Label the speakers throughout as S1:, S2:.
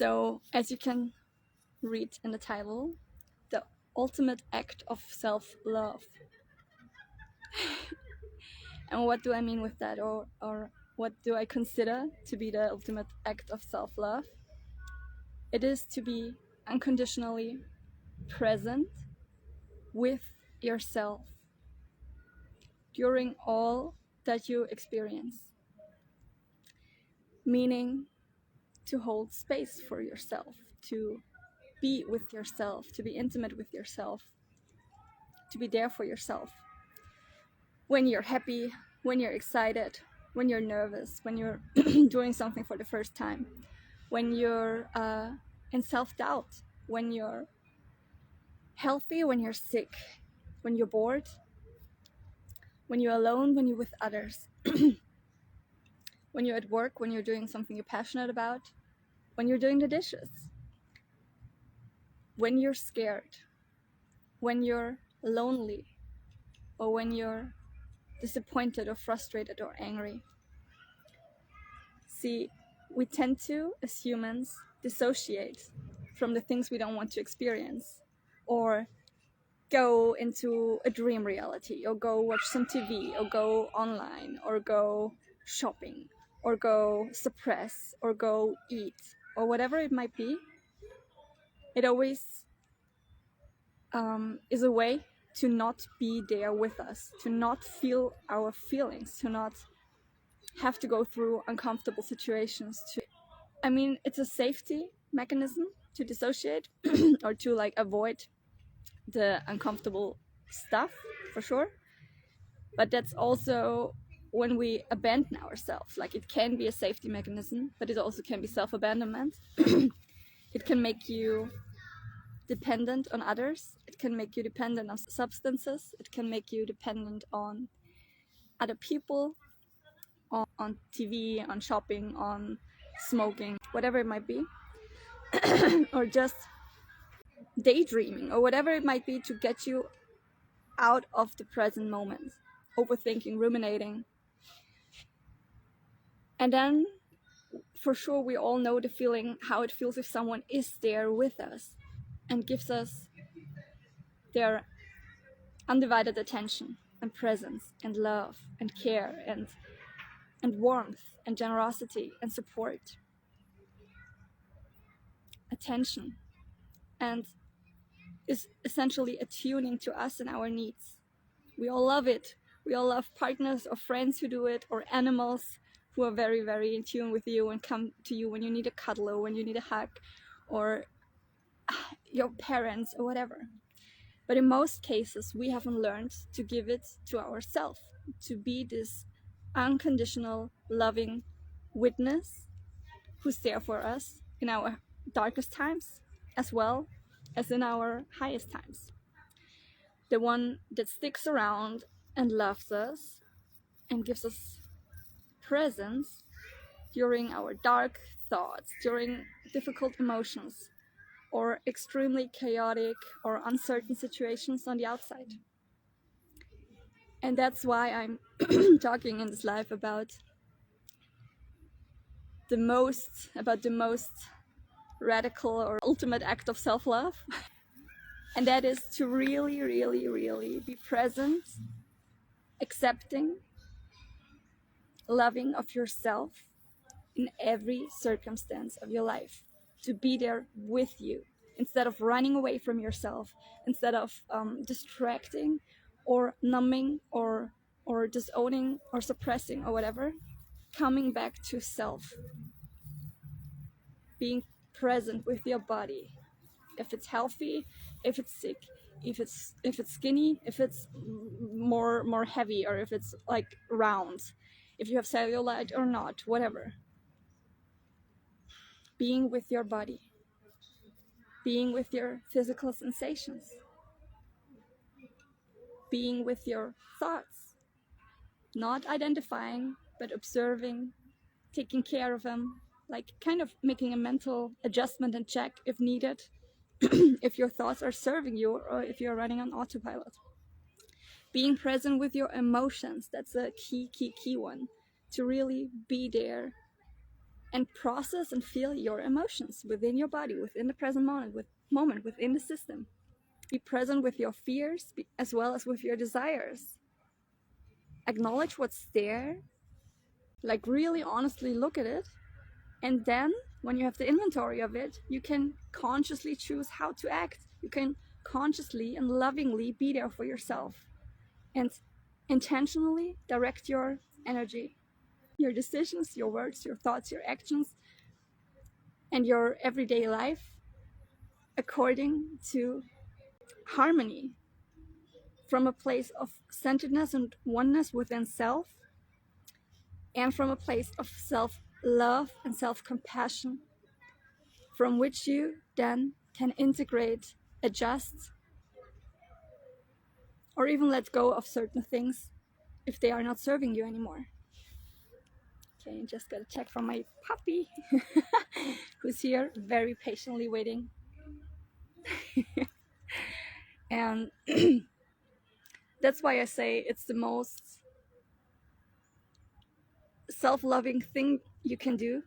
S1: So, as you can read in the title, the ultimate act of self-love. And what do I mean with that, or what do I consider to be the ultimate act of self-love? It is to be unconditionally present with yourself during all that you experience, meaning to hold space for yourself, to be with yourself, to be intimate with yourself, to be there for yourself. When you're happy, when you're excited, when you're nervous, when you're doing something for the first time, when you're in self-doubt, when you're healthy, when you're sick, when you're bored, when you're alone, when you're with others, when you're at work, when you're doing something you're passionate about, when you're doing the dishes, when you're scared, when you're lonely, or when you're disappointed or frustrated or angry. See, we tend to, as humans, dissociate from the things we don't want to experience, or go into a dream reality, or go watch some TV, or go online, or go shopping, or go suppress, or go eat, or whatever it might be. It always is a way to not be there with us, to not feel our feelings, to not have to go through uncomfortable situations. I mean, it's a safety mechanism to dissociate or to like avoid the uncomfortable stuff, for sure. But that's also when we abandon ourselves. Like, it can be a safety mechanism, but it also can be self-abandonment. It can make you dependent on others. It can make you dependent on substances. It can make you dependent on other people, on TV, on shopping, on smoking, whatever it might be. Or just daydreaming, or whatever it might be, to get you out of the present moment. Overthinking, ruminating. And then, for sure, we all know the feeling, how it feels if someone is there with us and gives us their undivided attention and presence and love and care and warmth and generosity and support, attention, and is essentially attuning to us and our needs. We all love it. We all love partners or friends who do it, or animals who are very, very in tune with you and come to you when you need a cuddle or when you need a hug, or your parents or whatever. But in most cases, we haven't learned to give it to ourselves, to be this unconditional, loving witness who's there for us in our darkest times as well as in our highest times. The one that sticks around and loves us and gives us presence during our dark thoughts, during difficult emotions, or extremely chaotic or uncertain situations on the outside. And that's why I'm talking in this live about the most radical or ultimate act of self-love. And that is to really, really, really be present, accepting, loving of yourself in every circumstance of your life. To be there with you, instead of running away from yourself, instead of distracting or numbing or disowning or suppressing or whatever. Coming back to self, being present with your body, if it's healthy, if it's sick, if it's skinny, if it's more heavy, or if it's like round, if you have cellulite or not, whatever. Being with your body, being with your physical sensations, being with your thoughts, not identifying, but observing, taking care of them, like kind of making a mental adjustment and check if needed, if your thoughts are serving you or if you're running on autopilot. Being present with your emotions, that's a key one, to really be there and process and feel your emotions within your body, within the present moment, within the system. Be present with your fears as well as with your desires. Acknowledge what's there, like really honestly look at it, and then when you have the inventory of it, you can consciously choose how to act. You can consciously and lovingly be there for yourself and intentionally direct your energy, your decisions, your words, your thoughts, your actions, and your everyday life according to harmony, from a place of centeredness and oneness within self, and from a place of self-love and self-compassion, from which you then can integrate, adjust, or even let go of certain things if they are not serving you anymore. Okay, just got a check from my puppy who's here very patiently waiting. And that's why I say it's the most self-loving thing you can do,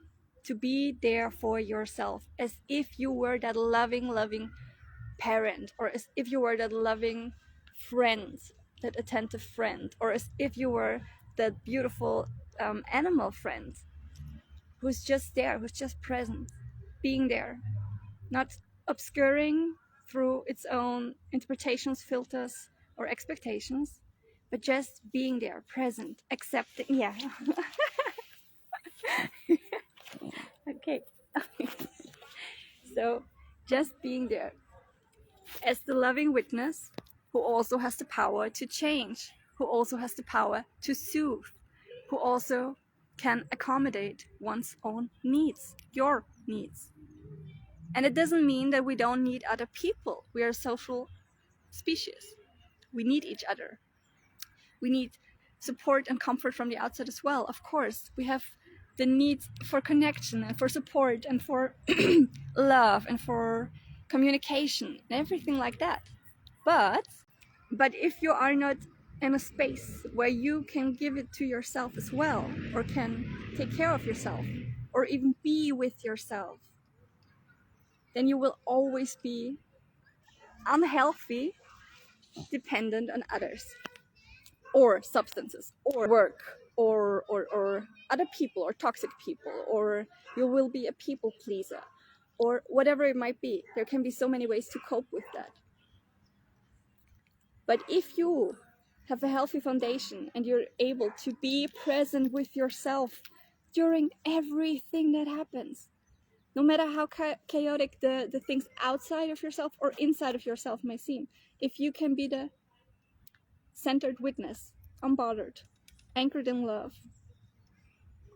S1: to be there for yourself, as if you were that loving parent, or as if you were that loving friend, that attentive friend, or as if you were that beautiful animal friend who's just there, who's just present, being there, not obscuring through its own interpretations, filters, or expectations, but just being there, present, accepting. Yeah. Okay. So just being there as the loving witness who also has the power to change, who also has the power to soothe, who also can accommodate one's own needs, your needs. And it doesn't mean that we don't need other people. We are a social species. We need each other. We need support and comfort from the outside as well. Of course, we have the need for connection and for support and for love and for communication and everything like that. But if you are not in a space where you can give it to yourself as well, or can take care of yourself, or even be with yourself, then you will always be unhealthy, dependent on others, or substances, or work, or other people, or toxic people, or you will be a people pleaser, or whatever it might be. There can be so many ways to cope with that. But if you have a healthy foundation and you're able to be present with yourself during everything that happens, no matter how chaotic the things outside of yourself or inside of yourself may seem, if you can be the centered witness, unbothered, anchored in love,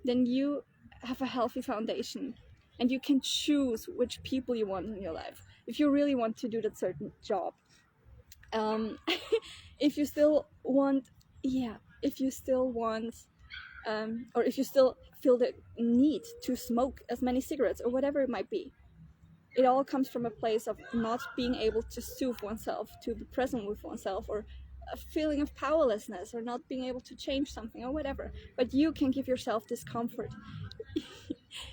S1: then you have a healthy foundation and you can choose which people you want in your life. If you really want to do that certain job, if you still want, if you still want, or if you still feel the need to smoke as many cigarettes or whatever it might be, it all comes from a place of not being able to soothe oneself, to be present with oneself, or a feeling of powerlessness, or not being able to change something or whatever. But you can give yourself this comfort.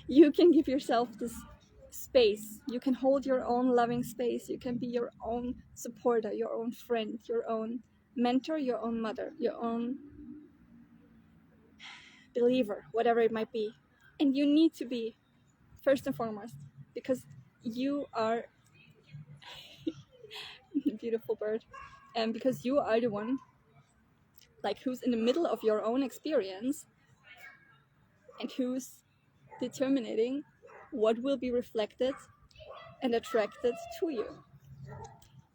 S1: You can give yourself this space. You can hold your own loving space. You can be your own supporter, your own friend, your own mentor, your own mother, your own believer, whatever it might be. And you need to be, first and foremost, because you are a beautiful bird, and because you are the one, like, who's in the middle of your own experience and who's determining what will be reflected and attracted to you.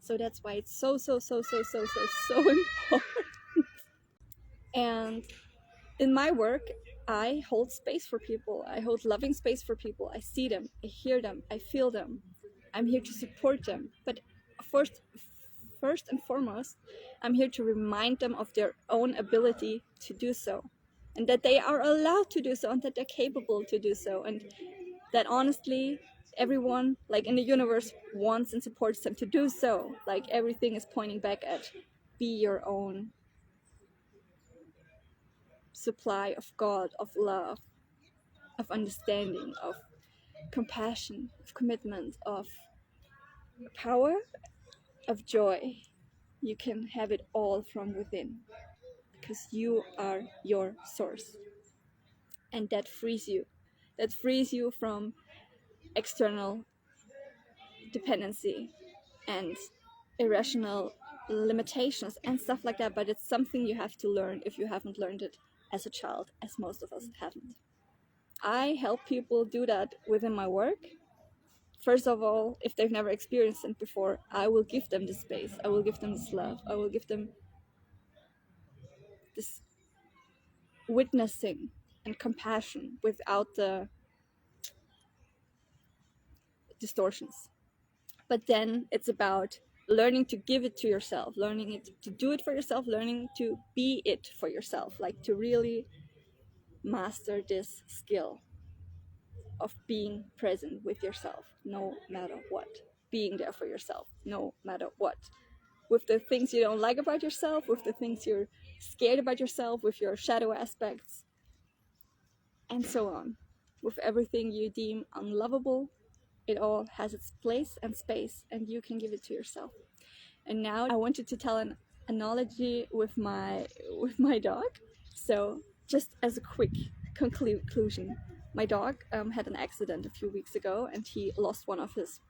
S1: So that's why it's so important. And in my work, I hold space for people. I hold loving space for people. I see them, I hear them, I feel them. I'm here to support them. But first and foremost, I'm here to remind them of their own ability to do so, and that they are allowed to do so, and that they're capable to do so, and that honestly, everyone, like, in the universe wants and supports them to do so. Like, everything is pointing back at, be your own supply of God, of love, of understanding, of compassion, of commitment, of power, of joy. You can have it all from within because you are your source. And that frees you. That frees you from external dependency and irrational limitations and stuff like that. But it's something you have to learn if you haven't learned it as a child, as most of us haven't. I help people do that within my work. First of all, if they've never experienced it before, I will give them this space. I will give them this love. I will give them this witnessing and compassion without the distortions. But then it's about learning to give it to yourself, learning it to do it for yourself, learning to be it for yourself, like to really master this skill of being present with yourself no matter what, being there for yourself no matter what, with the things you don't like about yourself, with the things you're scared about yourself, with your shadow aspects, and so on, with everything you deem unlovable. It all has its place and space, and you can give it to yourself. And now I wanted to tell an analogy with my dog. So just as a quick conclusion, my dog had an accident a few weeks ago, and he lost one of his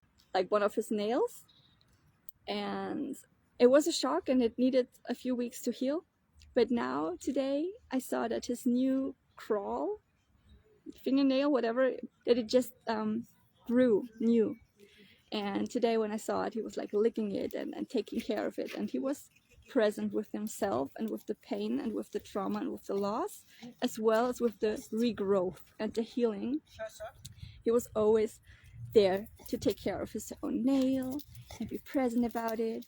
S1: nails, and it was a shock, and it needed a few weeks to heal. But now today I saw that his new claw, fingernail, whatever, that it just grew new. And today when I saw it, he was like licking it and taking care of it, and he was present with himself and with the pain and with the trauma and with the loss, as well as with the regrowth and the healing. He was always there to take care of his own nail and be present about it,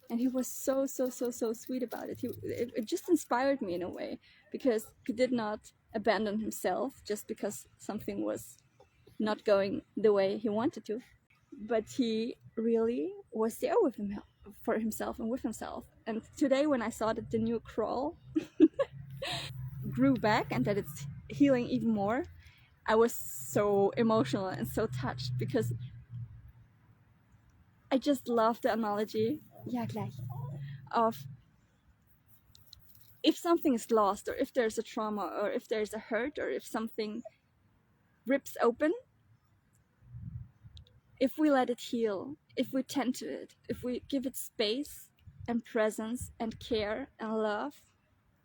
S1: and he was so sweet about it. It just inspired me in a way, because he did not abandon himself just because something was not going the way he wanted to, but he really was there with him, for himself and with himself. And today when I saw that the new crawl grew back and that it's healing even more, I was so emotional and so touched, because I just love the analogy, ja gleich, of if something is lost, or if there's a trauma, or if there's a hurt, or if something rips open, if we let it heal, if we tend to it, if we give it space and presence and care and love,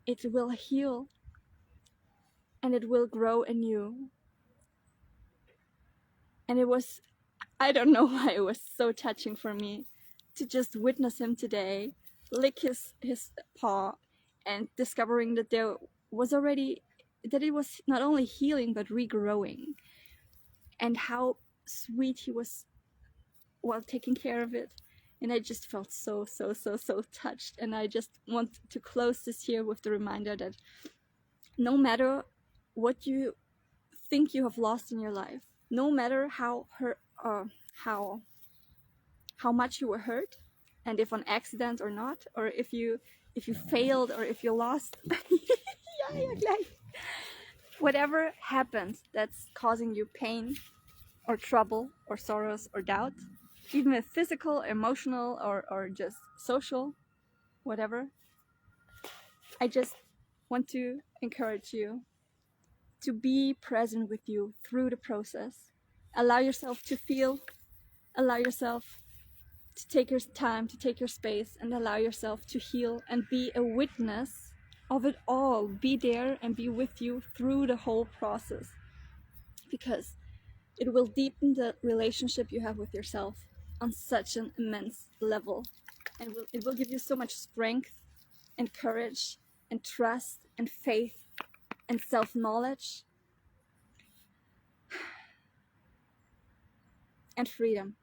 S1: it will heal and it will grow anew. And it was, I don't know why, it was so touching for me to just witness him today, lick his paw, and discovering that there was already, that it was not only healing but regrowing, and how sweet he was while taking care of it. And I just felt so touched. And I just want to close this here with the reminder that no matter what you think you have lost in your life, no matter how hurt, how much you were hurt, and if on accident or not, or if you failed, or if you lost, whatever happens that's causing you pain or trouble or sorrows or doubt, even if physical, emotional, or just social, whatever, I just want to encourage you to be present with you through the process. Allow yourself to feel, allow yourself to take your time, to take your space, and allow yourself to heal and be a witness of it all. Be there and be with you through the whole process, because it will deepen the relationship you have with yourself on such an immense level, and it will give you so much strength and courage and trust and faith and self-knowledge and freedom.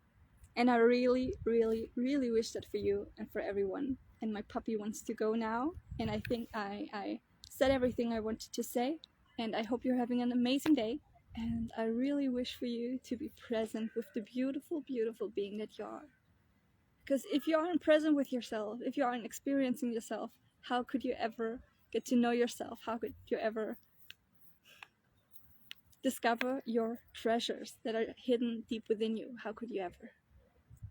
S1: And I really wish that for you and for everyone. And my puppy wants to go now, and I think I said everything I wanted to say, and I hope you're having an amazing day. And I really wish for you to be present with the beautiful being that you are. Because if you aren't present with yourself, if you aren't experiencing yourself, how could you ever get to know yourself? How could you ever discover your treasures that are hidden deep within you. How could you ever?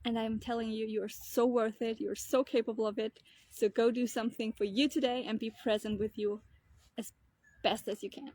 S1: And I'm telling you, you are so worth it. You're so capable of it. So go do something for you today and be present with you as best as you can.